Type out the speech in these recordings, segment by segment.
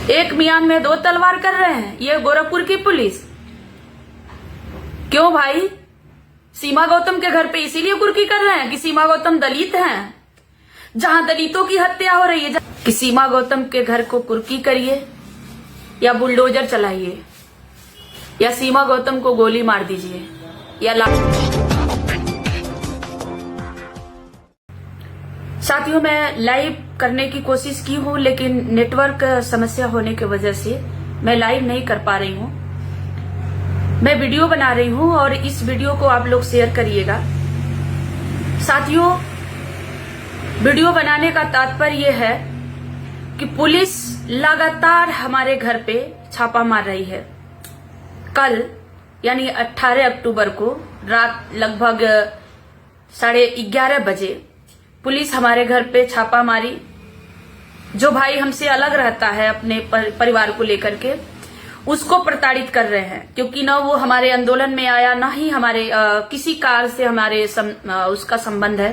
एक मियान में दो तलवार कर रहे हैं ये गोरखपुर की पुलिस। क्यों भाई? सीमा गौतम के घर पे इसीलिए कुर्की कर रहे हैं कि सीमा गौतम दलित हैं, जहां दलितों की हत्या हो रही है। कि सीमा गौतम के घर को कुर्की करिए या बुलडोजर चलाइए या सीमा गौतम को गोली मार दीजिए या साथियों, मैं लाइव करने की कोशिश की हूं लेकिन नेटवर्क समस्या होने की वजह से मैं लाइव नहीं कर पा रही हूं। मैं वीडियो बना रही हूं और इस वीडियो को आप लोग शेयर करिएगा। साथियों, वीडियो बनाने का तात्पर्य यह है कि पुलिस लगातार हमारे घर पे छापा मार रही है। कल यानी 18 अक्टूबर को रात लगभग 11:30 बजे पुलिस हमारे घर पे छापा मारी। जो भाई हमसे अलग रहता है अपने परिवार को लेकर के, उसको प्रताड़ित कर रहे हैं, क्योंकि ना वो हमारे आंदोलन में आया, ना ही हमारे किसी कार से हमारे उसका संबंध है,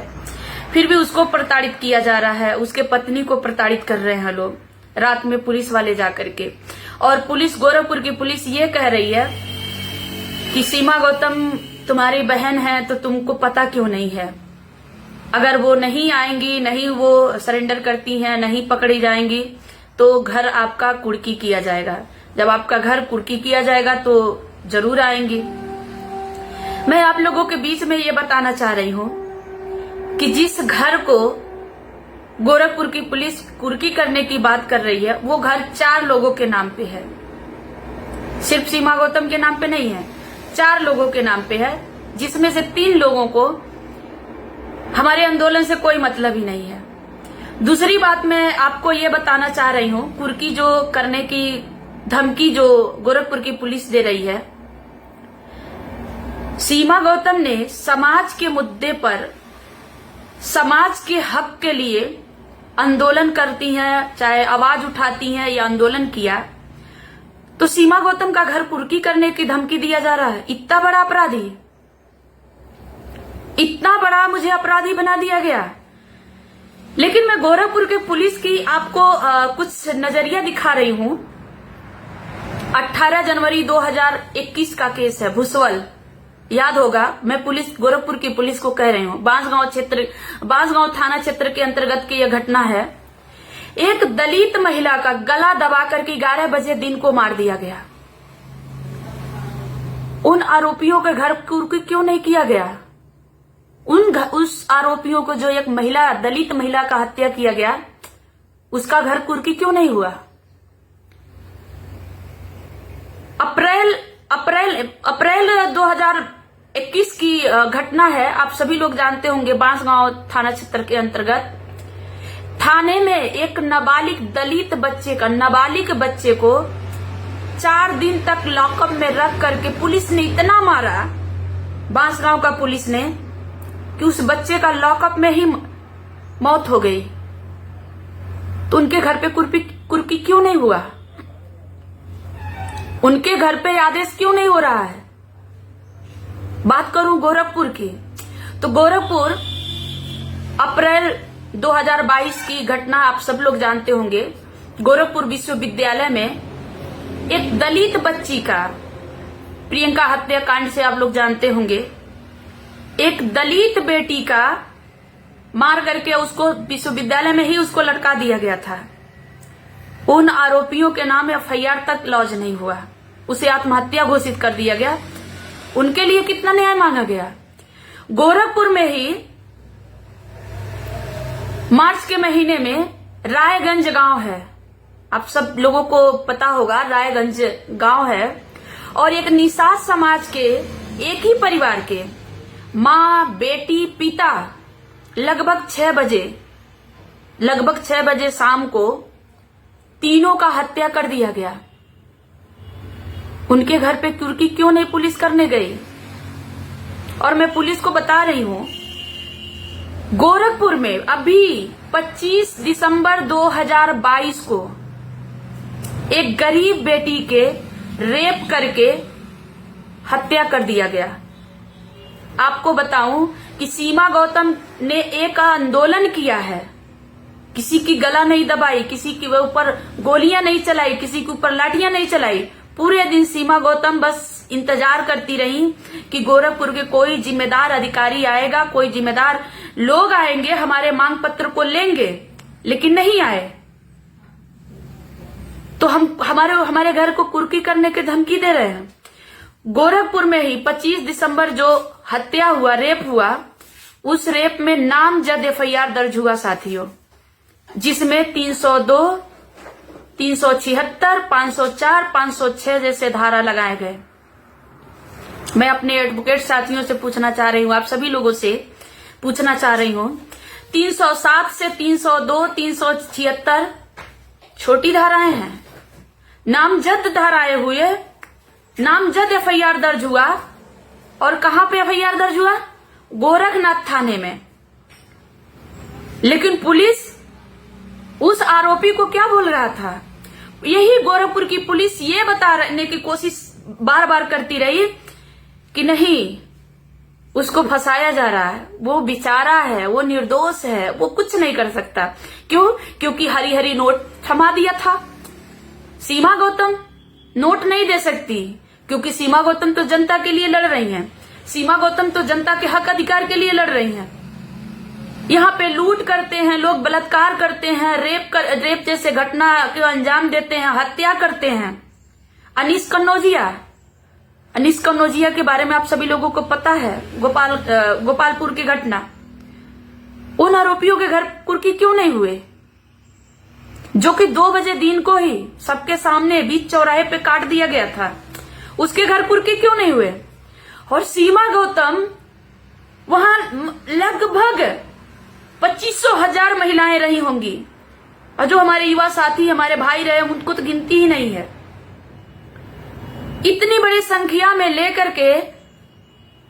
फिर भी उसको प्रताड़ित किया जा रहा है। उसके पत्नी को प्रताड़ित कर रहे हैं लोग रात में पुलिस वाले जाकर के। और पुलिस, गोरखपुर की पुलिस ये कह रही है कि सीमा गौतम तुम्हारी बहन है तो तुमको पता क्यों नहीं है। अगर वो नहीं आएंगी, नहीं वो सरेंडर करती हैं, नहीं पकड़ी जाएंगी तो घर आपका कुर्की किया जाएगा। जब आपका घर कुर्की किया जाएगा तो जरूर आएंगी। मैं आप लोगों के बीच में ये बताना चाह रही हूं कि जिस घर को गोरखपुर की पुलिस कुर्की करने की बात कर रही है, वो घर 4 लोगों के नाम पे है। सिर्फ सीमा गौतम के नाम पे नहीं है, 4 लोगों के नाम पे है, जिसमें से 3 लोगों को हमारे आंदोलन से कोई मतलब ही नहीं है। दूसरी बात मैं आपको ये बताना चाह रही हूं, कुर्की जो करने की धमकी जो गोरखपुर की पुलिस दे रही है, सीमा गौतम ने समाज के मुद्दे पर, समाज के हक के लिए आंदोलन करती हैं, चाहे आवाज उठाती हैं या आंदोलन किया, तो सीमा गौतम का घर कुर्की करने की धमकी दिया जा रहा है। इतना बड़ा अपराधी, इतना बड़ा मुझे अपराधी बना दिया गया। लेकिन मैं गोरखपुर के पुलिस की आपको कुछ नजरिया दिखा रही हूं। 18 जनवरी 2021 का केस है, भुसवल, याद होगा। मैं पुलिस, गोरखपुर की पुलिस को कह रही हूं, बांसगांव थाना क्षेत्र के अंतर्गत की यह घटना है। एक दलित महिला का गला दबा करके 11 बजे दिन को मार दिया गया। उन आरोपियों के घर कुर्की क्यों नहीं किया गया? उस आरोपियों को, जो एक महिला, दलित महिला का हत्या किया गया, उसका घर कुर्की क्यों नहीं हुआ? अप्रैल 2021 की घटना है, आप सभी लोग जानते होंगे। बांसगांव थाना क्षेत्र के अंतर्गत थाने में एक नाबालिग दलित बच्चे का, नाबालिग बच्चे को 4 दिन तक लॉकअप में रख करके पुलिस ने इतना मारा, बांसगांव का पुलिस ने, कि उस बच्चे का लॉकअप में ही मौत हो गई। तो उनके घर पे कुर्की क्यों नहीं हुआ? उनके घर पे आदेश क्यों नहीं हो रहा है? बात करूं गोरखपुर की, तो गोरखपुर अप्रैल 2022 की घटना आप सब लोग जानते होंगे। गोरखपुर विश्वविद्यालय में एक दलित बच्ची का, प्रियंका हत्याकांड से आप लोग जानते होंगे, एक दलित बेटी का मार करके उसको विश्वविद्यालय में ही उसको लटका दिया गया था। उन आरोपियों के नाम एफआईआर तक लॉन्च नहीं हुआ, उसे आत्महत्या घोषित कर दिया गया। उनके लिए कितना न्याय मांगा गया। गोरखपुर में ही मार्च के महीने में रायगंज गांव है, आप सब लोगों को पता होगा, रायगंज गांव है, और एक निषाद समाज के एक ही परिवार के माँ, बेटी, पिता लगभग 6 बजे शाम को तीनों का हत्या कर दिया गया। उनके घर पे कुर्की क्यों नहीं पुलिस करने गई? और मैं पुलिस को बता रही हूं, गोरखपुर में अभी 25 दिसंबर 2022 को एक गरीब बेटी के रेप करके हत्या कर दिया गया। आपको बताऊं कि सीमा गौतम ने एक आंदोलन किया है किसी की गला नहीं दबाई, किसी के ऊपर गोलियां नहीं चलाई, किसी के ऊपर लाठियां नहीं चलाई। पूरे दिन सीमा गौतम बस इंतजार करती रही कि गोरखपुर के कोई जिम्मेदार अधिकारी आएगा, कोई जिम्मेदार लोग आएंगे, हमारे मांग पत्र को लेंगे, लेकिन नहीं आए। तो हम हमारे घर को कुर्की करने की धमकी दे रहे हैं। गोरखपुर में ही 25 दिसंबर जो हत्या हुआ, रेप हुआ, उस रेप में नामजद एफआईआर दर्ज हुआ साथियों, जिसमें 302, 376, 504, 506 जैसे धारा लगाए गए। मैं अपने एडवोकेट साथियों से पूछना चाह रही हूं, आप सभी लोगों से पूछना चाह रही हूं, 307 से 302, 376 छोटी धाराएं हैं। नामजद धाराएं हुए, नामजद एफआईआर दर्ज हुआ। और कहां पे एफआईआर दर्ज हुआ? गोरखनाथ थाने में। लेकिन पुलिस उस आरोपी को क्या बोल रहा था? यही गोरखपुर की पुलिस ये बताने की कोशिश बार बार करती रही कि नहीं, उसको फंसाया जा रहा है, वो बेचारा है, वो निर्दोष है, वो कुछ नहीं कर सकता। क्यों? क्योंकि हरी हरी नोट थमा दिया था। सीमा गौतम नोट नहीं दे सकती, क्योंकि सीमा गौतम तो जनता के लिए लड़ रही हैं। सीमा गौतम तो जनता के हक अधिकार के लिए लड़ रही हैं। यहाँ पे लूट करते हैं लोग, बलात्कार करते हैं, रेप जैसे घटना को अंजाम देते हैं, हत्या करते हैं। अनीस कन्नौजिया के बारे में आप सभी लोगों को पता है, गोपालपुर की घटना। उन आरोपियों के घर कुर्की क्यों नहीं हुए? जो कि 2 बजे दिन को ही सबके सामने बीच चौराहे पे काट दिया गया था, उसके घर कुर्की क्यों नहीं हुए? और सीमा गौतम वहां लगभग 25,000 महिलाएं रही होंगी, और जो हमारे युवा साथी, हमारे भाई रहे, उनको तो गिनती ही नहीं है। इतनी बड़ी संख्या में लेकर के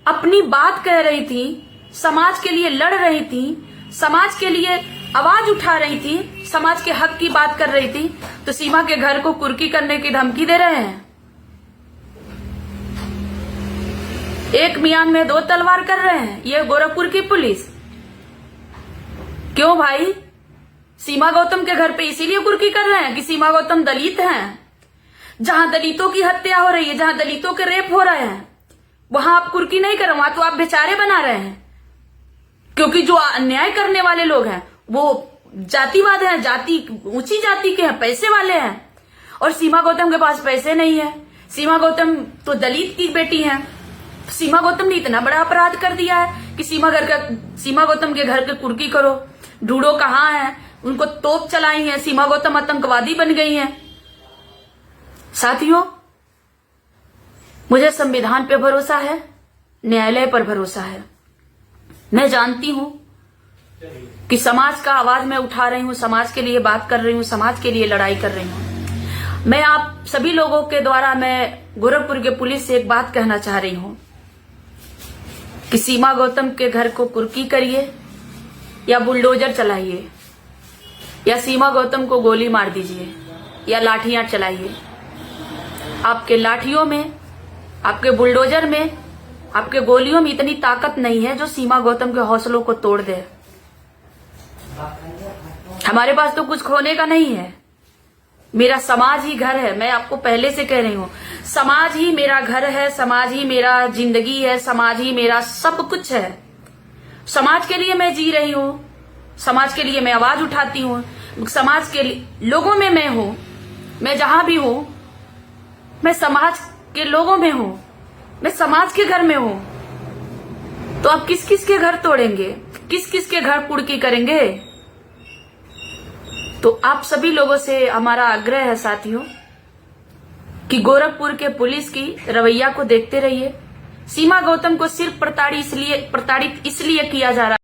अपनी बात कह रही थी, समाज के लिए लड़ रही थी, समाज के लिए आवाज उठा रही थी, समाज के हक की बात कर रही थी, तो सीमा के घर को कुर्की करने की धमकी दे रहे हैं। एक मियान में 2 तलवार कर रहे हैं ये गोरखपुर की पुलिस। क्यों भाई? सीमा गौतम के घर पे इसीलिए कुर्की कर रहे हैं कि सीमा गौतम दलित हैं। जहां दलितों की हत्या हो रही है, जहां दलितों के रेप हो रहे हैं, वहां आप कुर्की नहीं कर रहे, वहां तो आप बेचारे बना रहे हैं। क्योंकि जो अन्याय करने वाले लोग हैं वो जातिवाद है, ऊंची जाति के हैं, पैसे वाले हैं। और सीमा गौतम के पास पैसे नहीं है। सीमा गौतम तो दलित की बेटी है। सीमा गौतम ने इतना बड़ा अपराध कर दिया है कि सीमा गौतम के घर के कुर्की करो। ढूंढो कहाँ है, उनको तोप चलाई है, सीमा गौतम आतंकवादी बन गई है। साथियों, मुझे संविधान पे भरोसा है, न्यायालय पर भरोसा है। मैं जानती हूं कि समाज का आवाज मैं उठा रही हूं, समाज के लिए बात कर रही हूं, समाज के लिए लड़ाई कर रही हूं। मैं आप सभी लोगों के द्वारा मैं गोरखपुर के पुलिस से एक बात कहना चाह रही हूं कि सीमा गौतम के घर को कुर्की करिए या बुलडोजर चलाइए, या सीमा गौतम को गोली मार दीजिए, या लाठियां चलाइए। आपके लाठियों में, आपके बुलडोजर में, आपके गोलियों में इतनी ताकत नहीं है जो सीमा गौतम के हौसलों को तोड़ दे। हमारे पास तो कुछ खोने का नहीं है। मेरा समाज ही घर है। मैं आपको पहले से कह रही हूं, समाज ही मेरा घर है, समाज ही मेरा जिंदगी है, समाज ही मेरा सब कुछ है। समाज के लिए मैं जी रही हूं, समाज के लिए मैं आवाज उठाती हूं, समाज के लोगों में मैं हूं। मैं जहां भी हूं, मैं समाज के लोगों में हूं, मैं समाज के घर में हूं। तो आप किस किस के घर तोड़ेंगे, किस किस के घर कुर्की करेंगे? तो आप सभी लोगों से हमारा आग्रह है साथियों कि गोरखपुर के पुलिस की रवैया को देखते रहिए। सीमा गौतम को सिर्फ प्रताड़ित इसलिए किया जा रहा है